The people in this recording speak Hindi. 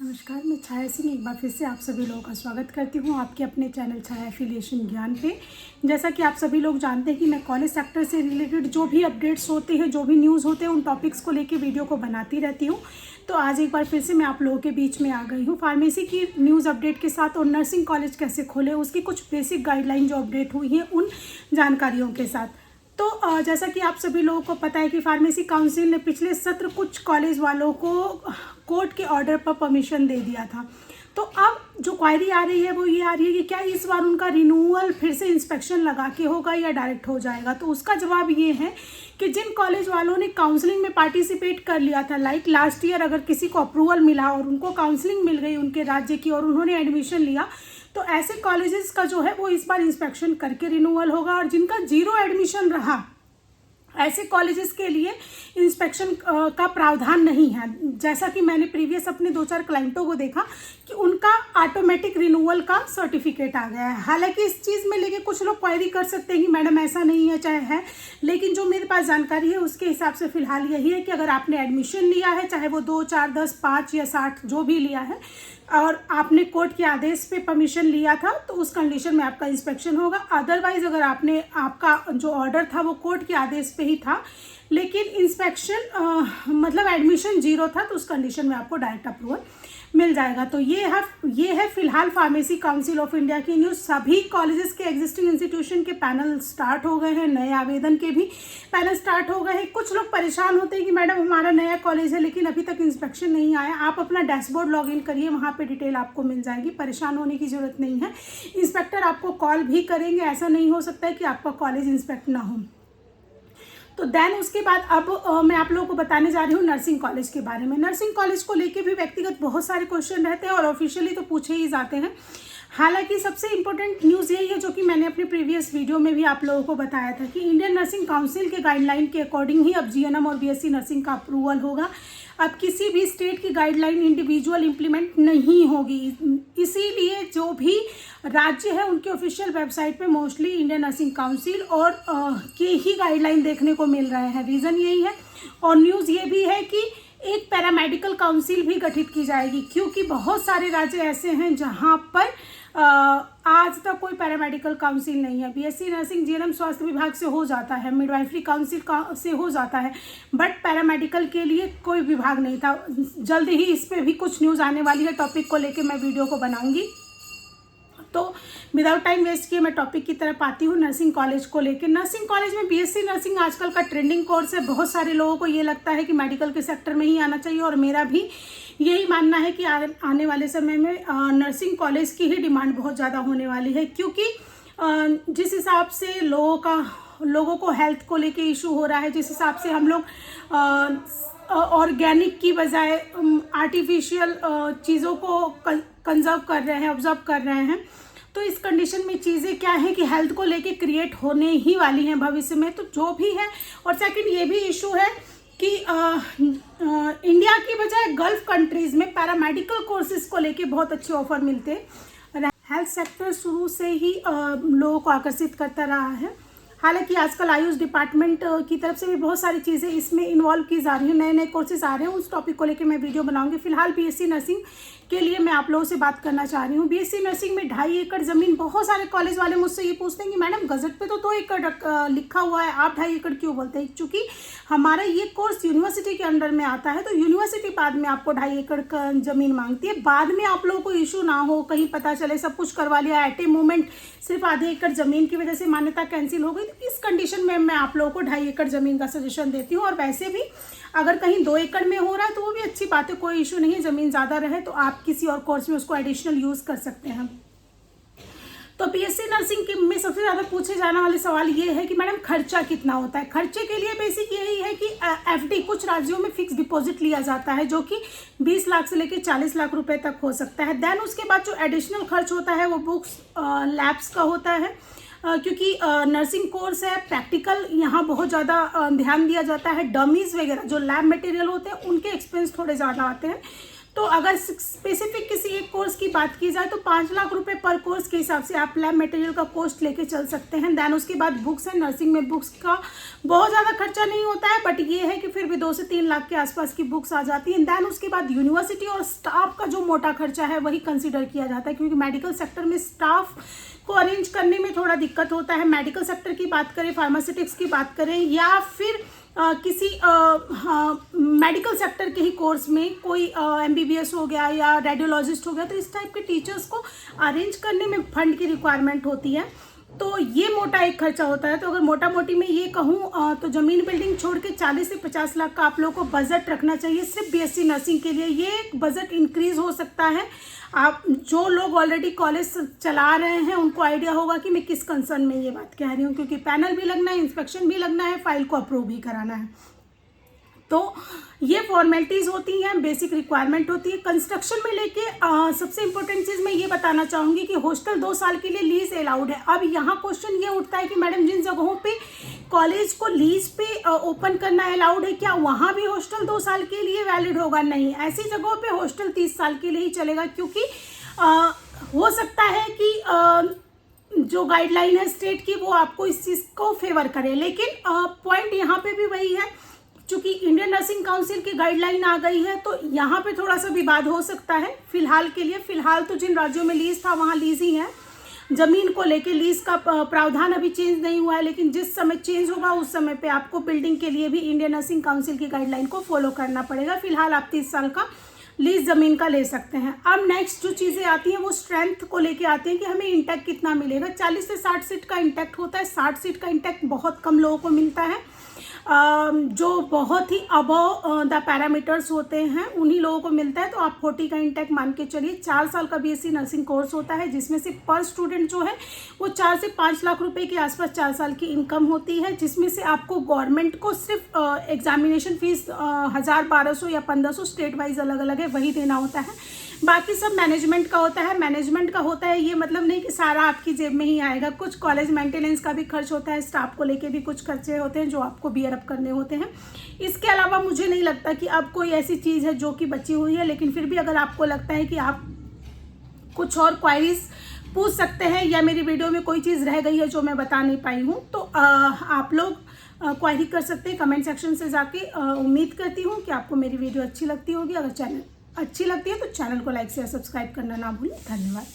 नमस्कार, मैं छाया सिंह एक बार फिर से आप सभी लोगों का स्वागत करती हूँ आपके अपने चैनल छाया एफिलिएशन ज्ञान पे। जैसा कि आप सभी लोग जानते हैं कि मैं कॉलेज सेक्टर से रिलेटेड जो भी अपडेट्स होते हैं, जो भी न्यूज़ होते हैं, उन टॉपिक्स को लेके वीडियो को बनाती रहती हूँ। तो आज एक बार फिर से मैं आप लोगों के बीच में आ गई हूँ फार्मेसी की न्यूज़ अपडेट के साथ, और नर्सिंग कॉलेज कैसे खोले उसकी कुछ बेसिक गाइडलाइन जो अपडेट हुई हैं उन जानकारियों के साथ। तो जैसा कि आप सभी लोगों को पता है कि फार्मेसी काउंसिल ने पिछले सत्र कुछ कॉलेज वालों को कोर्ट के ऑर्डर पर परमिशन दे दिया था। तो अब जो क्वायरी आ रही है वो ये आ रही है कि क्या इस बार उनका रिन्यूअल फिर से इंस्पेक्शन लगा के होगा या डायरेक्ट हो जाएगा। तो उसका जवाब ये है कि जिन कॉलेज वालों ने काउंसलिंग में पार्टिसिपेट कर लिया था, लाइक लास्ट ईयर अगर किसी को अप्रूवल मिला और उनको काउंसलिंग मिल गई उनके राज्य की और उन्होंने एडमिशन लिया, तो ऐसे कॉलेजेस का जो है वो इस बार इंस्पेक्शन करके रिन्यूअल होगा। और जिनका जीरो एडमिशन रहा, ऐसे कॉलेजेस के लिए इंस्पेक्शन का प्रावधान नहीं है। जैसा कि मैंने प्रीवियस अपने 2-4 क्लाइंटों को देखा कि उनका ऑटोमेटिक रिन्यूअल का सर्टिफिकेट आ गया है। हालांकि इस चीज़ में लेके कुछ लोग क्वेरी कर सकते हैं कि मैडम ऐसा नहीं है, चाहे है, लेकिन जो मेरे पास जानकारी है उसके हिसाब से फ़िलहाल यही है कि अगर आपने एडमिशन लिया है, चाहे वो 2, 4, 10, 5 या 60 जो भी लिया है, और आपने कोर्ट के आदेश पे परमिशन लिया था, तो उस कंडीशन में आपका इंस्पेक्शन होगा। अदरवाइज अगर आपका जो ऑर्डर था वो कोर्ट के आदेश पे ही था, लेकिन इंस्पेक्शन मतलब एडमिशन जीरो था, तो उस कंडीशन में आपको डायरेक्ट अप्रूवल मिल जाएगा। तो ये है फिलहाल फार्मेसी काउंसिल ऑफ इंडिया की न्यूज़। सभी कॉलेजेस के एग्जिस्टिंग इंस्टीट्यूशन के पैनल स्टार्ट हो गए हैं, नए आवेदन के भी पैनल स्टार्ट हो गए हैं। कुछ लोग परेशान होते हैं कि मैडम हमारा नया कॉलेज है लेकिन अभी तक इंस्पेक्शन नहीं आया। आप अपना डैशबोर्ड लॉगिन करिए, वहाँ पे डिटेल आपको मिल जाएगी, परेशान होने की ज़रूरत नहीं है। इंस्पेक्टर आपको कॉल भी करेंगे, ऐसा नहीं हो सकता है कि आपका कॉलेज इंस्पेक्ट ना हो। तो देन उसके बाद अब मैं आप लोगों को बताने जा रही हूँ नर्सिंग कॉलेज के बारे में। नर्सिंग कॉलेज को लेके भी व्यक्तिगत बहुत सारे क्वेश्चन रहते हैं और ऑफिशियली तो पूछे ही जाते हैं। हालांकि सबसे इम्पोर्टेंट न्यूज़ यही है जो कि मैंने अपने प्रीवियस वीडियो में भी आप लोगों को बताया था कि इंडियन नर्सिंग काउंसिल के गाइडलाइन के अकॉर्डिंग ही अब जीएनएम और बीएससी नर्सिंग का अप्रूवल होगा। अब किसी भी स्टेट की गाइडलाइन इंडिविजुअल इम्प्लीमेंट नहीं होगी। इसीलिए जो भी राज्य है उनके ऑफिशियल वेबसाइट पे मोस्टली इंडियन नर्सिंग काउंसिल और के ही गाइडलाइन देखने को मिल रहे हैं। रीज़न यही है। और न्यूज़ ये भी है कि एक पैरामेडिकल काउंसिल भी गठित की जाएगी, क्योंकि बहुत सारे राज्य ऐसे हैं जहां पर आज तक कोई पैरामेडिकल काउंसिल नहीं है। बीएससी नर्सिंग जीएनएम स्वास्थ्य विभाग से हो जाता है, मिडवाइफरी काउंसिल से हो जाता है, बट पैरामेडिकल के लिए कोई विभाग नहीं था। जल्द ही इस पर भी कुछ न्यूज़ आने वाली है, टॉपिक को लेके मैं वीडियो को बनाऊंगी। तो विदाउट टाइम वेस्ट किए मैं टॉपिक की तरफ आती हूँ नर्सिंग कॉलेज को लेकर। नर्सिंग कॉलेज में बीएससी नर्सिंग आजकल का ट्रेंडिंग कोर्स है। बहुत सारे लोगों को ये लगता है कि मेडिकल के सेक्टर में ही आना चाहिए, और मेरा भी यही मानना है कि आने वाले समय में नर्सिंग कॉलेज की ही डिमांड बहुत ज़्यादा होने वाली है, क्योंकि जिस हिसाब से लोगों को हेल्थ को लेके इशू हो रहा है, जिस हिसाब से हम लोग ऑर्गेनिक की बजाय आर्टिफिशियल चीज़ों को कंजर्व कर रहे हैं, ऑब्जर्व कर रहे हैं, तो इस कंडीशन में चीज़ें क्या है कि हेल्थ को लेके क्रिएट होने ही वाली हैं भविष्य में। तो जो भी है, और सेकंड ये भी इशू है कि इंडिया की बजाय गल्फ कंट्रीज़ में पैरामेडिकल कोर्सेज को लेके बहुत अच्छे ऑफर मिलते हैं। हेल्थ सेक्टर शुरू से ही लोगों को आकर्षित करता रहा है। हालांकि आजकल आयुष डिपार्टमेंट की तरफ से भी बहुत सारी चीज़ें इसमें इन्वॉल्व की जा रही हैं, नए नए कोर्सेज आ रहे हैं। उस टॉपिक को लेकर मैं वीडियो बनाऊंगी। फिलहाल बीएससी नर्सिंग के लिए मैं आप लोगों से बात करना चाह रही हूँ। बीएससी नर्सिंग में 2.5 एकड़ ज़मीन, बहुत सारे कॉलेज वाले मुझसे ये पूछते हैं कि मैडम गजट पे तो 2 एकड़ लिखा हुआ है, आप 2.5 एकड़ क्यों बोलते हैं? चूँकि हमारा ये कोर्स यूनिवर्सिटी के अंडर में आता है, तो यूनिवर्सिटी बाद में आपको 2.5 एकड़ का ज़मीन मांगती है। बाद में आप लोगों को इशू ना हो, कहीं पता चले सब कुछ करवा लिया, एट ए मोमेंट सिर्फ आधे एकड़ ज़मीन की वजह से मान्यता कैंसिल हो गई, तो इस कंडीशन में मैं आप लोगों को 2.5 एकड़ ज़मीन का सजेशन देती हूँ। और वैसे भी अगर कहीं 2 एकड़ में हो रहा है तो वो भी अच्छी बात है, कोई इशू नहीं है। ज़मीन ज़्यादा रहे तो आप किसी और कोर्स में उसको एडिशनल यूज़ कर सकते हैं। तो बीएससी नर्सिंग में सबसे ज़्यादा पूछे जाने वाले सवाल ये है कि मैडम खर्चा कितना होता है? खर्चे के लिए बेसिक यही है कि एफडी, कुछ राज्यों में फिक्स डिपॉजिट लिया जाता है जो कि 20 लाख से लेकर 40 लाख रुपए तक हो सकता है। देन उसके बाद जो एडिशनल खर्च होता है वो बुक्स, लैब्स का होता है, क्योंकि नर्सिंग कोर्स है, प्रैक्टिकल यहाँ बहुत ज़्यादा ध्यान दिया जाता है। डमीज़ वगैरह जो लैब मटेरियल होते हैं उनके एक्सपेंस थोड़े ज़्यादा आते हैं। तो अगर स्पेसिफिक किसी एक कोर्स की बात की जाए तो 5 लाख रुपए पर कोर्स के हिसाब से आप लैब मटेरियल का कॉस्ट लेके चल सकते हैं। देन उसके बाद बुक्स है, नर्सिंग में बुक्स का बहुत ज़्यादा खर्चा नहीं होता है, बट ये है कि फिर भी 2 से 3 लाख के आसपास की बुक्स आ जाती हैं। देन उसके बाद यूनिवर्सिटी और स्टाफ का जो मोटा खर्चा है वही कंसिडर किया जाता है, क्योंकि मेडिकल सेक्टर में स्टाफ को अरेंज करने में थोड़ा दिक्कत होता है। मेडिकल सेक्टर की बात करें, फार्मास्यूटिक्स की बात करें, या फिर किसी मेडिकल सेक्टर के ही कोर्स में कोई MBBS हो गया या रेडियोलॉजिस्ट हो गया, तो इस टाइप के टीचर्स को अरेंज करने में फंड की रिक्वायरमेंट होती है। तो ये मोटा एक खर्चा होता है। तो अगर मोटा मोटी मैं ये कहूँ तो ज़मीन बिल्डिंग छोड़ के 40 से 50 लाख का आप लोगों को बजट रखना चाहिए सिर्फ BSc नर्सिंग के लिए। ये बजट इंक्रीज हो सकता है। आप जो लोग ऑलरेडी कॉलेज चला रहे हैं उनको आइडिया होगा कि मैं किस कंसर्न में ये बात कह रही हूँ, क्योंकि पैनल भी लगना है, इंस्पेक्शन भी लगना है, फाइल को अप्रूव भी कराना है। तो ये फॉर्मेलिटीज़ होती हैं, बेसिक रिक्वायरमेंट होती है। कंस्ट्रक्शन में लेके सबसे इंपॉर्टेंट चीज़ मैं ये बताना चाहूँगी कि हॉस्टल 2 साल के लिए लीज अलाउड है। अब यहाँ क्वेश्चन ये उठता है कि मैडम जिन जगहों पे कॉलेज को लीज पे ओपन करना अलाउड है, क्या वहाँ भी हॉस्टल 2 साल के लिए वैलिड होगा? नहीं, ऐसी जगहों पे हॉस्टल 30 साल के लिए ही चलेगा, क्योंकि हो सकता है कि जो गाइडलाइन है स्टेट की वो आपको इस चीज़ को फेवर करे। लेकिन पॉइंट यहाँ पे भी वही है, चूँकि इंडियन नर्सिंग काउंसिल की गाइडलाइन आ गई है तो यहाँ पे थोड़ा सा विवाद हो सकता है फिलहाल के लिए। फिलहाल तो जिन राज्यों में लीज था वहाँ लीज ही है। ज़मीन को लेके लीज का प्रावधान अभी चेंज नहीं हुआ है, लेकिन जिस समय चेंज होगा उस समय पे आपको बिल्डिंग के लिए भी इंडियन नर्सिंग काउंसिल की गाइडलाइन को फॉलो करना पड़ेगा। फिलहाल आप 30 साल का लीज ज़मीन का ले सकते हैं। अब नेक्स्ट जो चीज़ें आती हैं वो स्ट्रेंथ को लेके आती हैं कि हमें इंटेक कितना मिलेगा। 40 से 60 सीट का इंटेक होता है। 60 सीट का इंटेक बहुत कम लोगों को मिलता है। जो बहुत ही अबव द पैरामीटर्स होते हैं उन्हीं लोगों को मिलता है। तो आप 40 का इंटेक मान के चलिए। 4 साल का BSc नर्सिंग कोर्स होता है, जिसमें से पर स्टूडेंट जो है वो 4 से 5 लाख रुपए के आसपास 4 साल की इनकम होती है, जिसमें से आपको गवर्नमेंट को सिर्फ एग्जामिनेशन फीस 1000-1200 या 1500 स्टेट वाइज अलग अलग है वही देना होता है। बाकी सब मैनेजमेंट का होता है। मैनेजमेंट का होता है ये मतलब नहीं कि सारा आपकी जेब में ही आएगा। कुछ कॉलेज मेंटेनेंस का भी खर्च होता है, स्टाफ को लेके भी कुछ खर्चे होते हैं जो आपको बियर अप करने होते हैं। इसके अलावा मुझे नहीं लगता कि अब कोई ऐसी चीज़ है जो कि बची हुई है, लेकिन फिर भी अगर आपको लगता है कि आप कुछ और क्वायरीज पूछ सकते हैं या मेरी वीडियो में कोई चीज़ रह गई है जो मैं बता नहीं पाई हूँ, तो आप लोग क्वायरी कर सकते हैं कमेंट सेक्शन से जाके। उम्मीद करती हूँ कि आपको मेरी वीडियो अच्छी लगती होगी। अगर चैनल अच्छी लगती है तो चैनल को लाइक शेयर सब्सक्राइब करना ना भूलें। धन्यवाद।